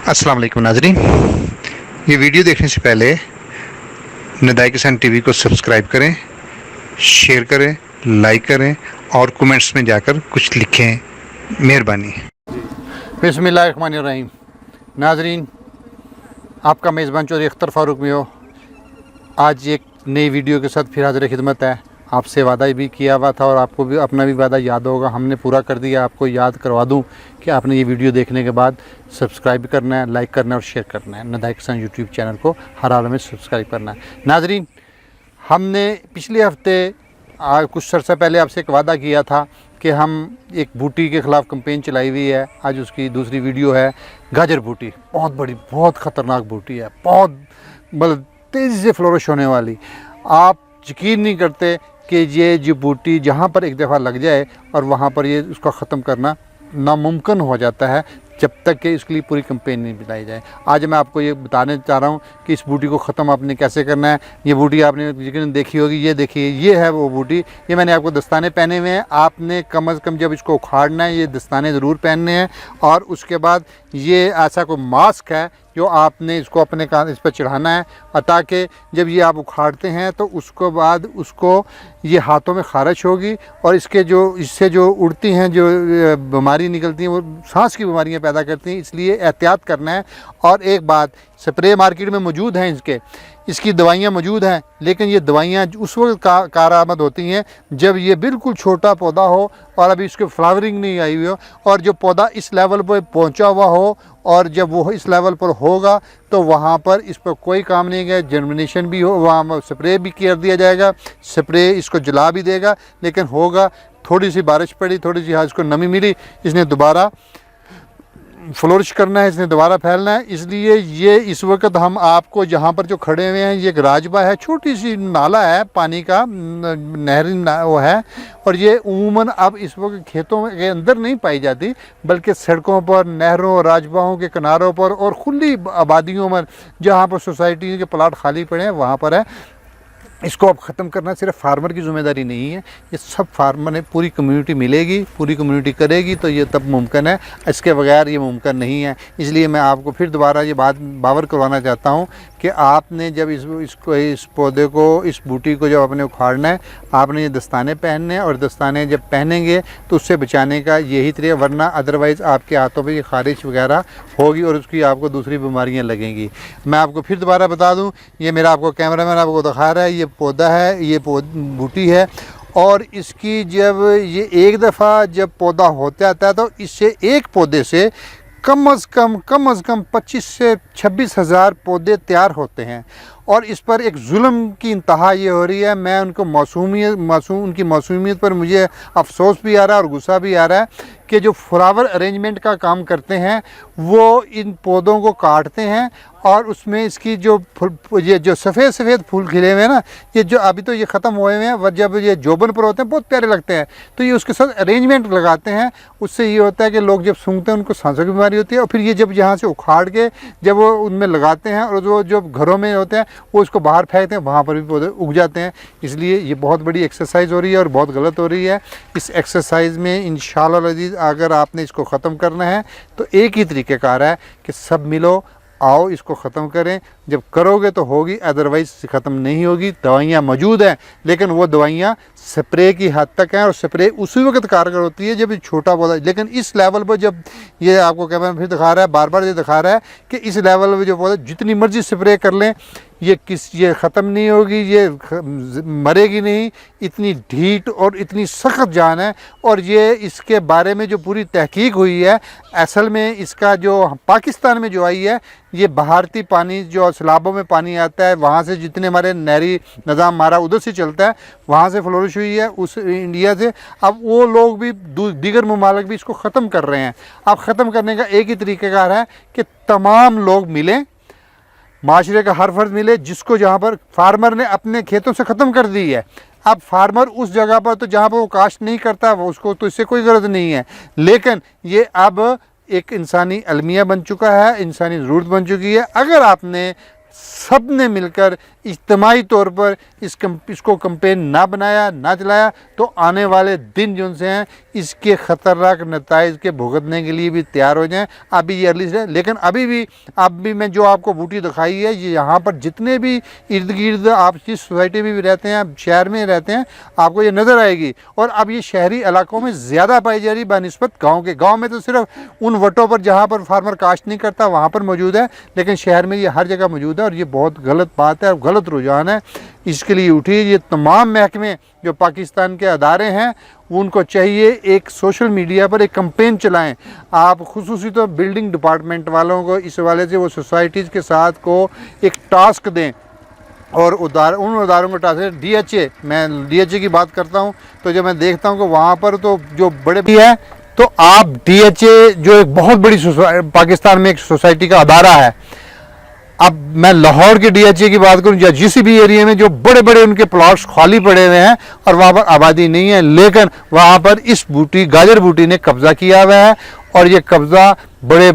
अस्सलाम वालेकुम नाज़रीन, ये वीडियो देखने से पहले नदाए किसान टीवी को सब्सक्राइब करें, शेयर करें, लाइक करें और कमेंट्स में जाकर कुछ लिखें, मेहरबानी। बिस्मिल्लाहिर्रहमानिर्रहीम। नाज़रीन, आपका मेज़बान चौधरी अख्तर फ़ारूक में हो। आज एक नई वीडियो के साथ फिर हाज़िर खिदमत है। आपसे वादा भी किया हुआ था और आपको भी अपना भी वादा याद होगा, हमने पूरा कर दिया। आपको याद करवा दूं कि आपने ये वीडियो देखने के बाद सब्सक्राइब करना है, लाइक करना है और शेयर करना है। नदाए किसान यूट्यूब चैनल को हर हाल में सब्सक्राइब करना है। नाज़रीन, हमने पिछले हफ्ते कुछ अर्सा पहले आपसे एक वादा किया था कि हम एक बूटी के ख़िलाफ़ कैंपेन चलाई हुई है। आज उसकी दूसरी वीडियो है। गाजर बूटी बहुत बड़ी, बहुत ख़तरनाक बूटी है, बहुत मतलब तेज़ी से फ्लोरिश होने वाली। आप यकीन नहीं करते कि ये जो बूटी जहाँ पर एक दफ़ा लग जाए और वहाँ पर ये उसका ख़त्म करना नामुमकिन हो जाता है जब तक कि इसके लिए पूरी कैंपेन नहीं बनाई जाए। आज मैं आपको ये बताने चाह रहा हूँ कि इस बूटी को ख़त्म आपने कैसे करना है। ये बूटी आपने यकीन देखी होगी, ये देखिए, ये है वो बूटी। ये मैंने आपको दस्ताने पहने हुए हैं। आपने कम अज़ कम जब इसको उखाड़ना है ये दस्ताने ज़रूर पहनने हैं। और उसके बाद ये ऐसा कोई मास्क है जो आपने इसको अपने कान इस पर चढ़ाना है, ताकि जब ये आप उखाड़ते हैं तो उसको बाद उसको ये हाथों में ख़ारिश होगी और इससे जो उड़ती हैं जो बीमारी निकलती हैं वो सांस की बीमारियां पैदा करती हैं। इसलिए एहतियात करना है। और एक बात, स्प्रे मार्केट में मौजूद हैं, इसकी दवाइयाँ मौजूद हैं, लेकिन ये दवाइयाँ उस वक्त कारआमद होती हैं जब ये बिल्कुल छोटा पौधा हो और अभी इसके फ्लावरिंग नहीं आई हुई हो और जो पौधा इस लेवल पर पहुंचा हुआ हो। और जब वो इस लेवल पर होगा तो वहाँ पर इस पर कोई काम नहीं है। जर्मिनेशन भी हो, वहाँ स्प्रे भी कर दिया जाएगा, स्प्रे इसको जला भी देगा। लेकिन होगा, थोड़ी सी बारिश पड़ी, थोड़ी सी इसको नमी मिली, इसने दोबारा फ्लोरिश करना है, इसने दोबारा फैलना है। इसलिए ये इस वक्त हम आपको जहाँ पर जो खड़े हुए हैं, ये एक राजबा है, छोटी सी नाला है पानी का, नहरी वो है। और ये उमूमन अब इस वक्त खेतों के अंदर नहीं पाई जाती, बल्कि सड़कों पर, नहरों, राजबाहों के किनारों पर और खुली आबादियों में जहाँ पर सोसाइटी के प्लाट खाली पड़े हैं वहाँ पर है। इसको अब ख़त्म करना सिर्फ फार्मर की ज़िम्मेदारी नहीं है, ये सब फार्मर ने, पूरी कम्युनिटी मिलेगी, पूरी कम्युनिटी करेगी तो ये तब मुमकिन है। इसके बगैर ये मुमकिन नहीं है। इसलिए मैं आपको फिर दोबारा ये बात बावर करवाना चाहता हूँ कि आपने जब इस पौधे को, इस बूटी को जब आपने उखाड़ना है, आपने ये दस्ताने पहनने हैं और दस्ताने जब पहनेंगे तो उससे बचाने का यही तरीका, वरना अदरवाइज़ आपके हाथों पर ये ख़ारिश वगैरह होगी और उसकी आपको दूसरी बीमारियाँ लगेंगी। मैं आपको फिर दोबारा बता दूँ, ये मेरा आपको कैमरामैन आपको दिखा रहा है, ये पौधा है, ये बूटी है। और इसकी जब ये एक दफ़ा जब पौधा होते आता है तो इससे एक पौधे से कम अज़ कम 25 से 26 हज़ार पौधे तैयार होते हैं। और इस पर एक जुल्म की इंतहा ये हो रही है। मैं उनको उनकी मासूमियत पर मुझे अफसोस भी आ रहा है और गुस्सा भी आ रहा है कि जो फ्लावर अरेंजमेंट का काम करते हैं वो इन पौधों को काटते हैं और उसमें इसकी ये जो सफ़ेद फूल खिले हुए हैं ना, ये जो अभी तो ये ख़त्म हुए हुए हैं, वह जब ये जोबन पर होते हैं बहुत प्यारे लगते हैं, तो ये उसके साथ अरेंजमेंट लगाते हैं। उससे ये होता है कि लोग जब सूंघते हैं उनको सांसों की बीमारी होती है। और फिर ये जब यहाँ से उखाड़ के जब वो उनमें लगाते हैं और जो घरों में होते हैं वो उसको बाहर फेंकते हैं, वहाँ पर भी पौधे उग जाते हैं। इसलिए ये बहुत बड़ी एक्सरसाइज हो रही है और बहुत गलत हो रही है। इस एक्सरसाइज में इंशाअल्लाह अज़ीज़ अगर आपने इसको ख़त्म करना है तो एक ही तरीक़ेकार है कि सब मिलो, आओ इसको ख़त्म करें। जब करोगे तो होगी, अदरवाइज़ ख़त्म नहीं होगी। दवाइयाँ मौजूद हैं, लेकिन वो दवाइयाँ स्प्रे की हद तक हैं और स्प्रे उसी वक्त कारगर होती है जब ये छोटा पौधा। लेकिन इस लेवल पर जब ये आपको कैमरा फिर दिखा रहा है, बार बार ये दिखा रहा है कि इस लेवल पर जो पौधा जितनी मर्जी स्प्रे कर लें ये ख़त्म नहीं होगी, ये मरेगी नहीं। इतनी ढीठ और इतनी सख्त जान है। और ये इसके बारे में जो पूरी तहकीक हुई है, असल में इसका जो पाकिस्तान में जो आई है, ये भारतीय पानी जो सैलाबों में पानी आता है वहाँ से, जितने हमारे नहरी निज़ाम हमारा उधर से चलता है, वहाँ से फ्लोरिश हुई है, उस इंडिया से। अब वो लोग भी, दीगर ममालिक भी इसको ख़त्म कर रहे हैं। अब ख़त्म करने का एक ही तरीक़ाकार है कि तमाम लोग मिलें, माशरे का हर फर्द मिले, जिसको जहाँ पर फार्मर ने अपने खेतों से ख़त्म कर दी है। अब फार्मर उस जगह पर तो जहाँ पर वो काश्त नहीं करता, वो उसको तो इससे कोई ग़रज़ नहीं है। लेकिन ये अब एक इंसानी अलमिया बन चुका है, इंसानी ज़रूरत बन चुकी है। अगर आपने सब ने मिलकर इज्तिमाई तौर पर इसको कैंपेन ना बनाया ना चलाया तो आने वाले दिन जो उनसे हैं इसके ख़तरनाक नताइज के भुगतने के लिए भी तैयार हो जाएं। अभी ये अर्ली है, लेकिन अभी भी मैं जो आपको बूटी दिखाई है, ये यहाँ पर जितने भी इर्द गिर्द आप जिस सोसाइटी में भी रहते हैं, शहर में रहते हैं, आपको ये नज़र आएगी। और अब ये शहरी इलाकों में ज़्यादा पाई जा रही बनिस्बत गाँव के। गाँव में तो सिर्फ उन वटों पर जहाँ पर फार्मर काश्त नहीं करता वहाँ पर मौजूद है, लेकिन शहर में ये हर जगह मौजूद है और ये बहुत गलत बात है और गलत रुझान है। इसके लिए उठिए। ये तमाम महकमे जो पाकिस्तान के अदारे हैं उनको चाहिए एक सोशल मीडिया पर एक कैंपेन चलाएं। आप खुसूसी तो बिल्डिंग डिपार्टमेंट वालों को इस वाले से वो सोसाइटीज़ के साथ को एक टास्क दें और उन उदारों को टास्क DHA, मैं DHA की बात करता हूं तो जब मैं देखता हूं कि वहाँ पर तो जो बड़े भी है तो आप DHA जो एक बहुत बड़ी पाकिस्तान में एक सोसाइटी का अदारा है, अब मैं लाहौर के DHA की बात करूं या जिस भी एरिया में जो बड़े बड़े उनके प्लॉट्स खाली पड़े हुए हैं और वहाँ पर आबादी नहीं है, लेकिन वहाँ पर इस बूटी गाजर बूटी ने कब्ज़ा किया हुआ है और ये कब्ज़ा बड़े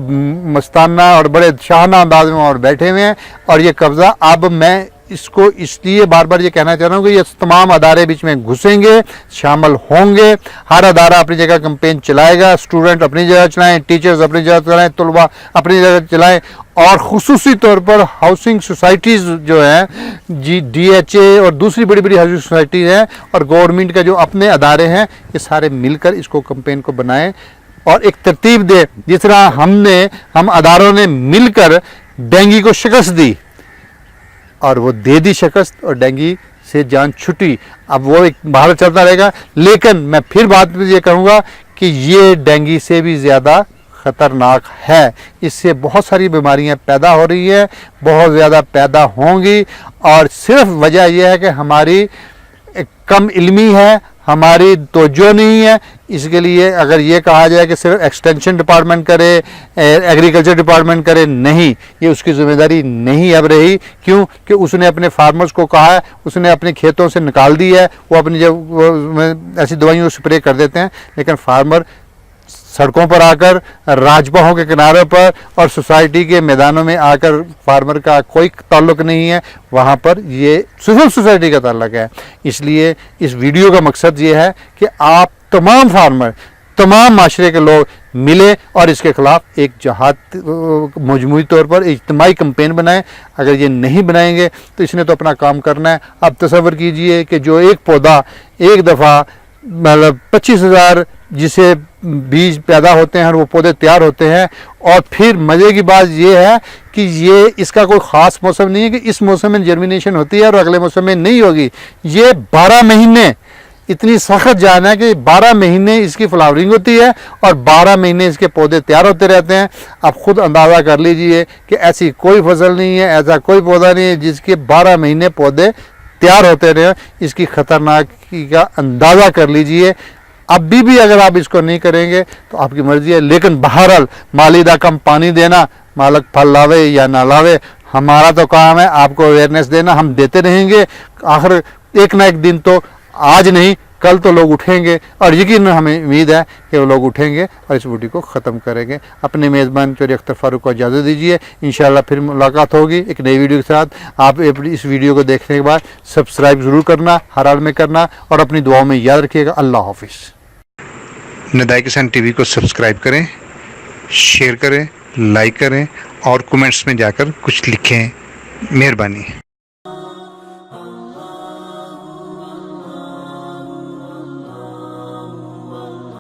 मस्ताना और बड़े शाहाना अंदाज में और बैठे हुए हैं। और ये कब्ज़ा अब मैं इसको इसलिए बार बार ये कहना चाह रहा हूँ कि ये तमाम अदारे बीच में घुसेंगे, शामिल होंगे। हर अदारा अपनी जगह कैंपेन चलाएगा, स्टूडेंट अपनी जगह चलाएं, टीचर्स अपनी जगह चलाएं, तलबा अपनी जगह चलाएं और खुसूसी तौर पर हाउसिंग सोसाइटीज़ जो हैं DHA और दूसरी बड़ी बड़ी हाउसिंग सोसाइटीज़ हैं और गवर्नमेंट का जो अपने अदारे हैं, ये सारे मिलकर इसको कैंपेन को बनाएं और एक तरतीब दे। जिस तरह हम अदारों ने मिलकर डेंगू को शिकस्त दी और वो दे दी शिकस्त और डेंगू से जान छुटी, अब वो एक बाहर चलता रहेगा। लेकिन मैं फिर बात ये कहूँगा कि ये डेंगू से भी ज़्यादा ख़तरनाक है। इससे बहुत सारी बीमारियां पैदा हो रही है, बहुत ज़्यादा पैदा होंगी और सिर्फ वजह यह है कि हमारी कम इल्मी है, हमारी तवज्जो नहीं है। इसके लिए अगर ये कहा जाए कि सिर्फ एक्सटेंशन डिपार्टमेंट करे, एग्रीकल्चर डिपार्टमेंट करे, नहीं, ये उसकी ज़िम्मेदारी नहीं अब रही। क्यों कि उसने अपने फार्मर्स को कहा है, उसने अपने खेतों से निकाल दी है, वो अपनी जब ऐसी दवाइयों स्प्रे कर देते हैं, लेकिन फार्मर सड़कों पर आकर, राजबाहों के किनारों पर और सोसाइटी के मैदानों में आकर फार्मर का कोई ताल्लुक़ नहीं है, वहाँ पर ये सिर्फ सोसाइटी का ताल्लुक़ है। इसलिए इस वीडियो का मकसद ये है कि आप तमाम फार्मर, तमाम माशरे के लोग मिले और इसके ख़िलाफ़ एक जहाद मजमूई तौर पर इज्तिमाई कैंपेन बनाएं। अगर ये नहीं बनाएंगे तो इसने तो अपना काम करना है। अब तसव्वुर कीजिए कि जो एक पौधा एक दफ़ा मतलब 25,000 जिसे बीज पैदा होते हैं और वो पौधे तैयार होते हैं और फिर मज़े की बात ये है कि ये इसका कोई ख़ास मौसम नहीं है कि इस मौसम में जर्मिनेशन होती है और अगले मौसम में नहीं होगी। ये 12 महीने इतनी सख्त जान है कि 12 महीने इसकी फ्लावरिंग होती है और 12 महीने इसके पौधे तैयार होते रहते हैं। आप खुद अंदाज़ा कर लीजिए कि ऐसी कोई फसल नहीं है, ऐसा कोई पौधा नहीं है जिसके 12 महीने पौधे तैयार होते रहे। इसकी ख़तरनाकी का अंदाज़ा कर लीजिए। अब भी अगर आप इसको नहीं करेंगे तो आपकी मर्ज़ी है, लेकिन बहरहाल मालिदा कम पानी देना, मालक फल लावे या ना लावे, हमारा तो काम है आपको अवेयरनेस देना। हम देते रहेंगे, आखिर एक ना एक दिन तो, आज नहीं कल तो लोग उठेंगे और यकीन हमें उम्मीद है कि वो लोग उठेंगे और इस बूटी को ख़त्म करेंगे। अपने मेज़बान चौधरी अख्तर फारूक को इजाज़त दीजिए। इंशाअल्लाह फिर मुलाकात होगी एक नई वीडियो के साथ। आप इस वीडियो को देखने के बाद सब्सक्राइब ज़रूर करना, हर हाल में करना और अपनी दुआओं में याद रखिएगा। अल्लाह हाफिज़। नदाई किसान TV को सब्सक्राइब करें, शेयर करें, लाइक करें और कमेंट्स में जाकर कुछ लिखें। मेहरबानी।